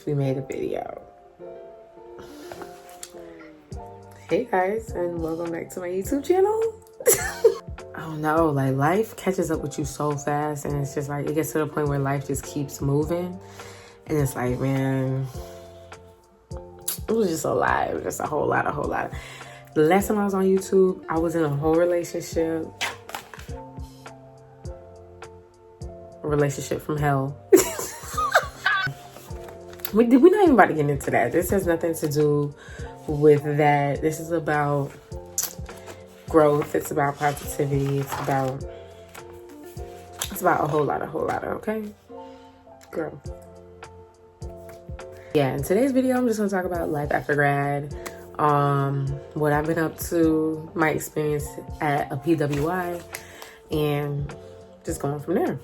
we made a video. Hey guys, and welcome back to my YouTube channel. I don't know, like life catches up with you so fast, and it's just like it gets to the point where life just keeps moving, and it's like, man, it was just a lot. It was just a whole lot. The last time I was on YouTube, I was in a whole relationship from hell. We're not even about to get into that. This has nothing to do with that. This is about growth. It's about positivity. It's about a whole lot, okay? Growth. Yeah, in today's video, I'm just gonna talk about life after grad, what I've been up to, my experience at a PWI, and just going from there.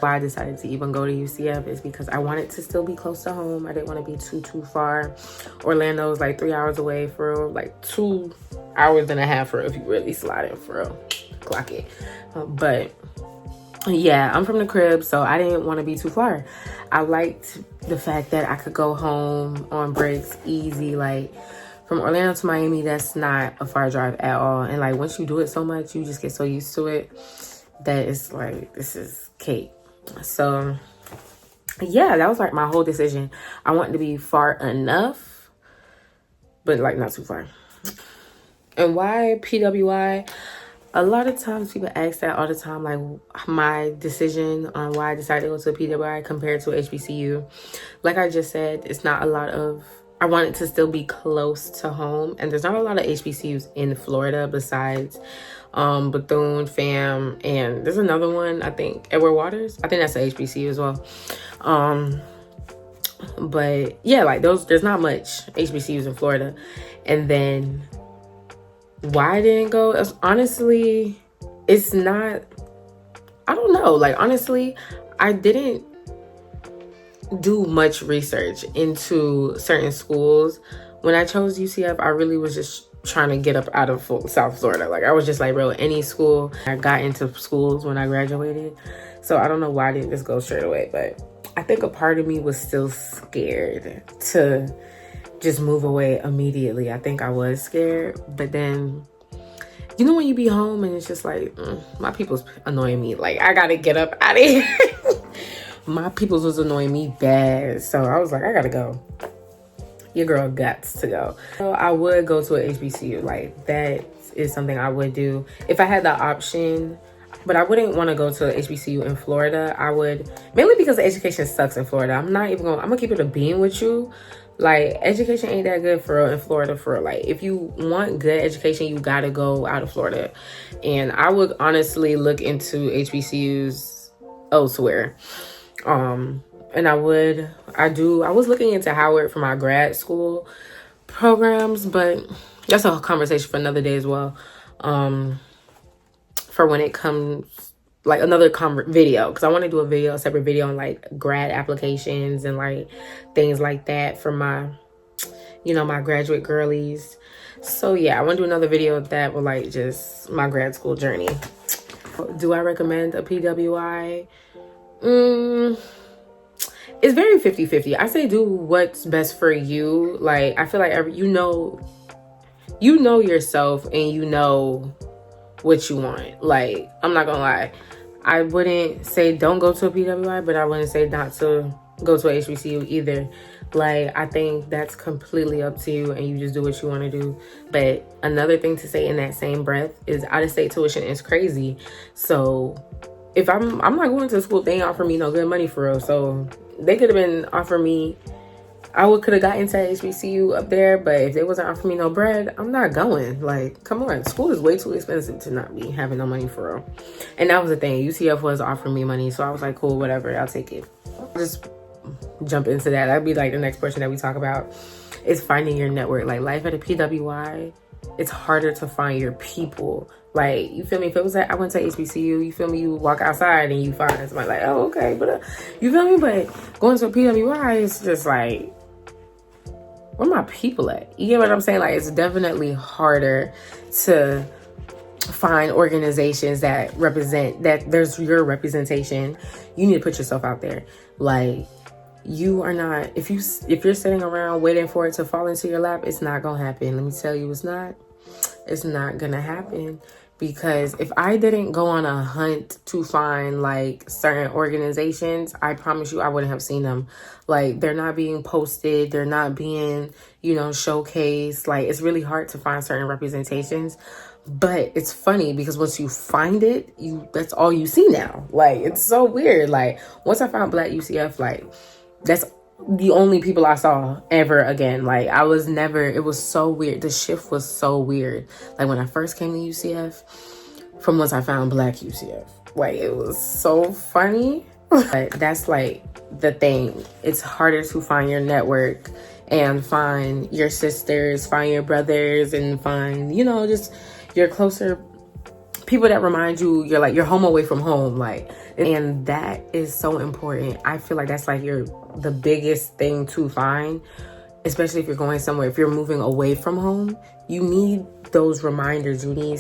Why I decided to even go to UCF is because I wanted to still be close to home. I didn't want to be too far. Orlando's like 3 hours away for real, like 2 hours and a half for real, if you really slide in for real. Clock it. But yeah, I'm from the crib, so I didn't want to be too far. I liked the fact that I could go home on breaks easy. Like from Orlando to Miami, that's not a far drive at all. And like once you do it so much, you just get so used to it that it's like, this is cake. So yeah, that was like my whole decision. I wanted to be far enough, but like not too far. And why PWI? A lot of times people ask that all the time, like my decision on why I decided to go to a PWI compared to a HBCU. Like I just said, it's not a lot of, I wanted to still be close to home, and there's not a lot of HBCUs in Florida besides Bethune, FAM, and there's another one, I think Edward Waters. I think that's a HBCU as well. But yeah, like there's not much HBCUs in Florida. And then why I didn't go, honestly, it's not, I don't know, like honestly, I didn't do much research into certain schools. When I chose UCF, I really was just trying to get up out of South Florida. Like I was just like, bro, any school. I got into schools when I graduated, so I don't know why I didn't just go straight away, but I think a part of me was still scared to just move away immediately. I think I was scared, but then you know when you be home and it's just like, my people's annoying me, like I gotta get up out of here. My people's was annoying me bad, so I was like, I gotta go. Your girl guts to go. So I would go to a HBCU. Like that is something I would do if I had the option, but I wouldn't want to go to a HBCU in Florida. I would, mainly because the education sucks in Florida. I'm gonna keep it a beam with you. Like education ain't that good for real in Florida for real. Like if you want good education, you gotta go out of Florida. And I would honestly look into HBCUs elsewhere. And I was looking into Howard for my grad school programs, but that's a conversation for another day as well. For when it comes, like another video, because I want to do a separate video on like grad applications and like things like that for my, my graduate girlies. So yeah, I want to do another video of that with like just my grad school journey. Do I recommend a PWI? It's very 50-50. I say do what's best for you. Like I feel like you know yourself and you know what you want. Like I'm not gonna lie, I wouldn't say don't go to a PWI, but I wouldn't say not to go to a HBCU either. Like I think that's completely up to you and you just do what you want to do. But another thing to say in that same breath is out-of-state tuition is crazy. So if I'm not going to school, they ain't offer me no good money for real. So they could have been offering me, I could have got into HBCU up there, but if they wasn't offering me no bread, I'm not going. Like, come on, school is way too expensive to not be having no money for real. And that was the thing, UCF was offering me money, so I was like, cool, whatever, I'll take it. Just jump into that. That'd be like the next portion that we talk about is finding your network. Like life at a PWI, it's harder to find your people. Like, you feel me? If it was like I went to HBCU, you feel me? You walk outside and you find somebody like, oh, okay, but you feel me? But going to a PWI, it's just like, where my people at? You get what I'm saying? Like, it's definitely harder to find organizations that represent, that there's your representation. You need to put yourself out there. Like, you are not, if you're sitting around waiting for it to fall into your lap, it's not gonna happen. Let me tell you, it's not gonna happen. Because if I didn't go on a hunt to find like certain organizations, I promise you I wouldn't have seen them. Like, they're not being posted, they're not being, showcased. Like, it's really hard to find certain representations. But it's funny because once you find it, that's all you see now. Like, it's so weird. Like, once I found Black UCF, like, that's the only people I saw ever again. Like, it was so weird. The shift was so weird. Like, when I first came to UCF, from once I found Black UCF, like, it was so funny. But that's like the thing. It's harder to find your network and find your sisters, find your brothers, and find, just your closer people that remind you you're home away from home. Like, and that is so important. I feel like that's like the biggest thing to find, especially if you're going somewhere. If you're moving away from home, you need those reminders. You need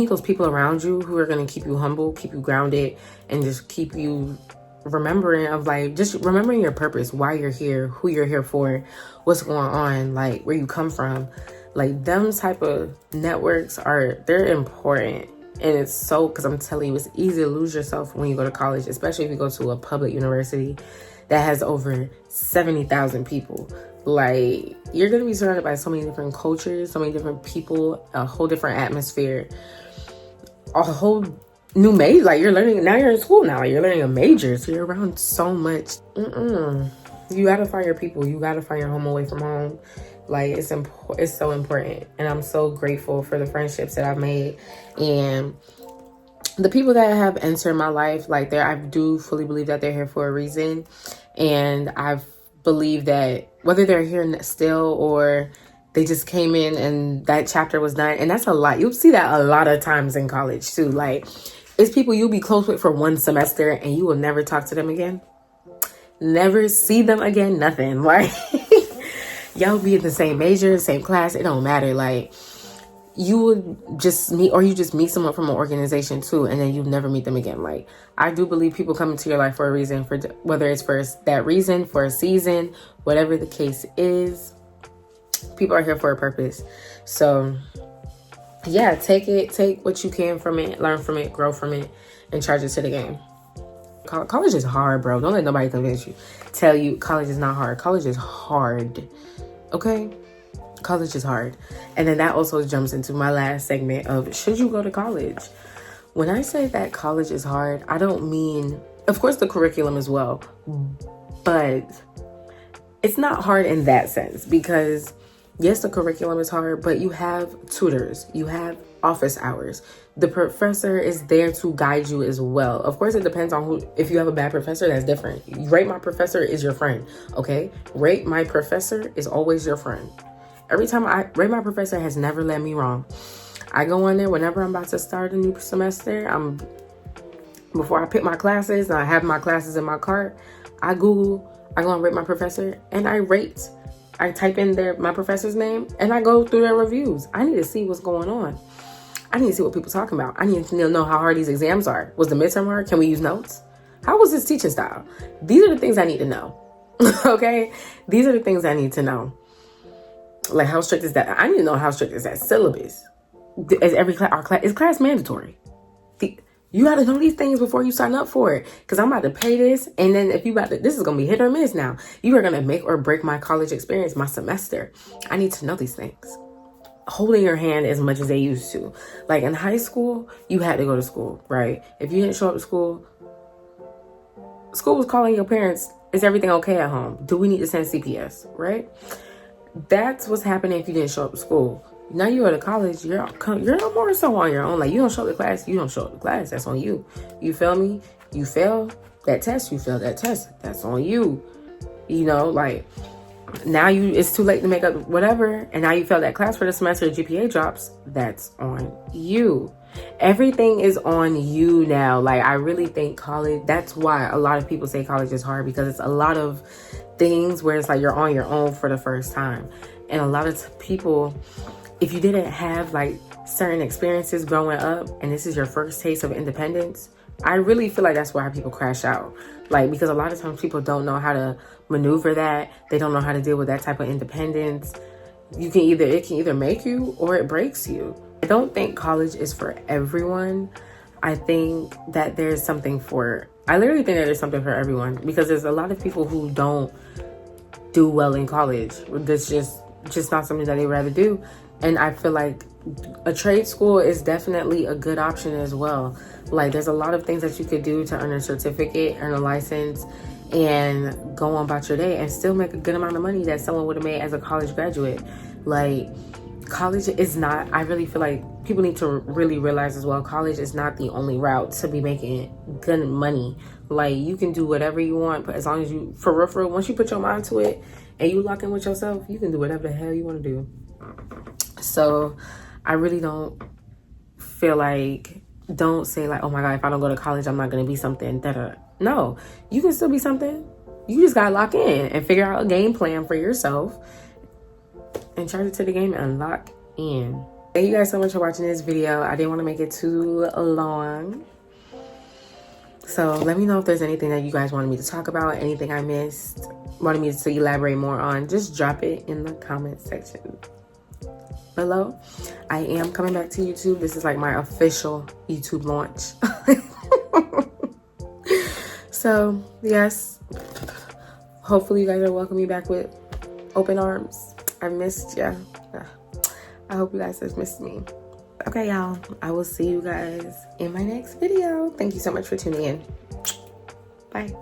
those people around you who are going to keep you humble, keep you grounded, and just keep you remembering your purpose, why you're here, who you're here for, what's going on, like where you come from. Like, them type of networks they're important. And it's so, because I'm telling you, it's easy to lose yourself when you go to college, especially if you go to a public university that has over 70,000 people. Like, you're going to be surrounded by so many different cultures, so many different people, a whole different atmosphere, a whole new major. Like, you're learning, now you're in school now, you're learning a major, so you're around so much. You got to find your people. You got to find your home away from home. Like, it's so important. And I'm so grateful for the friendships that I've made and the people that have entered my life. Like, I do fully believe that they're here for a reason. And I believe that whether they're here still or they just came in and that chapter was done. And that's a lot. You'll see that a lot of times in college too. Like, it's people you'll be close with for one semester and you will never talk to them again. Never see them again. Nothing. Like, y'all be in the same major, same class. It don't matter. Like, you would just meet someone from an organization too, and then you never meet them again. Like, I do believe people come into your life for a reason, for whether it's for that reason, for a season, whatever the case is. People are here for a purpose. So yeah, take what you can from it, learn from it, grow from it, and charge it to the game. College is hard, bro. Don't let nobody tell you college is not hard. College is hard. Okay? College is hard. And then that also jumps into my last segment of, should you go to college? When I say that college is hard, I don't mean, of course, the curriculum as well, but it's not hard in that sense, because yes, the curriculum is hard, but you have tutors, you have office hours. The professor is there to guide you as well. Of course, it depends on who. If you have a bad professor, that's different. Rate my professor is your friend, okay? Rate my professor is always your friend. Every time Rate my professor has never led me wrong. I go in there whenever I'm about to start a new semester. Before I pick my classes and I have my classes in my cart, I go and rate my professor, and I type in my professor's name and I go through their reviews. I need to see what's going on. I need to see what people talking about. I need to know how hard these exams are. Was the midterm hard? Can we use notes? How was his teaching style? These are the things I need to know. Okay? These are the things I need to know. Like, how strict is that? I need to know how strict is that syllabus. Is is class mandatory? You got to know these things before you sign up for it. Because I'm about to pay this. And then this is going to be hit or miss now. You are going to make or break my college experience, my semester. I need to know these things. Holding your hand as much as they used to. Like, in high school, you had to go to school, right? If you didn't show up to school was calling your parents, is everything okay at home? Do we need to send CPS, right? That's what's happening if you didn't show up to school. Now you go to college, you're no more so on your own. Like, you don't show up to class, you don't show up to class. That's on you. You feel me? You fail that test, That's on you. Like, now it's too late to make up whatever, and now you failed that class for the semester, GPA drops, that's on you. Everything is on you now. Like, I really think college, that's why a lot of people say college is hard, because it's a lot of things where it's like you're on your own for the first time. And a lot of people, if you didn't have like certain experiences growing up and this is your first taste of independence, I really feel like that's why people crash out. Like, because a lot of times people don't know how to maneuver that. They don't know how to deal with that type of independence. It can either make you or it breaks you. I don't think college is for everyone. I think that there's something I literally think that there's something for everyone, because there's a lot of people who don't do well in college. That's just not something that they rather do. And I feel like a trade school is definitely a good option as well. Like, there's a lot of things that you could do to earn a certificate, earn a license, and go on about your day and still make a good amount of money that someone would have made as a college graduate. Like, college is not, I really feel like people need to really realize as well, college is not the only route to be making good money. Like, you can do whatever you want, but as long as you, for real, once you put your mind to it and you lock in with yourself, you can do whatever the hell you want to do. So I really don't feel like, don't say like, oh my God, if I don't go to college, I'm not going to be something. No, you can still be something. You just got to lock in and figure out a game plan for yourself and charge it to the game and lock in. Thank you guys so much for watching this video. I didn't want to make it too long. So let me know if there's anything that you guys wanted me to talk about, anything I missed, wanted me to elaborate more on. Just drop it in the comment section below. I am coming back to YouTube. This is like my official YouTube launch. So yes, hopefully you guys are welcoming me back with open arms. I missed ya. I hope you guys have missed me. Okay, y'all, I will see you guys in my next video. Thank you so much for tuning in. Bye.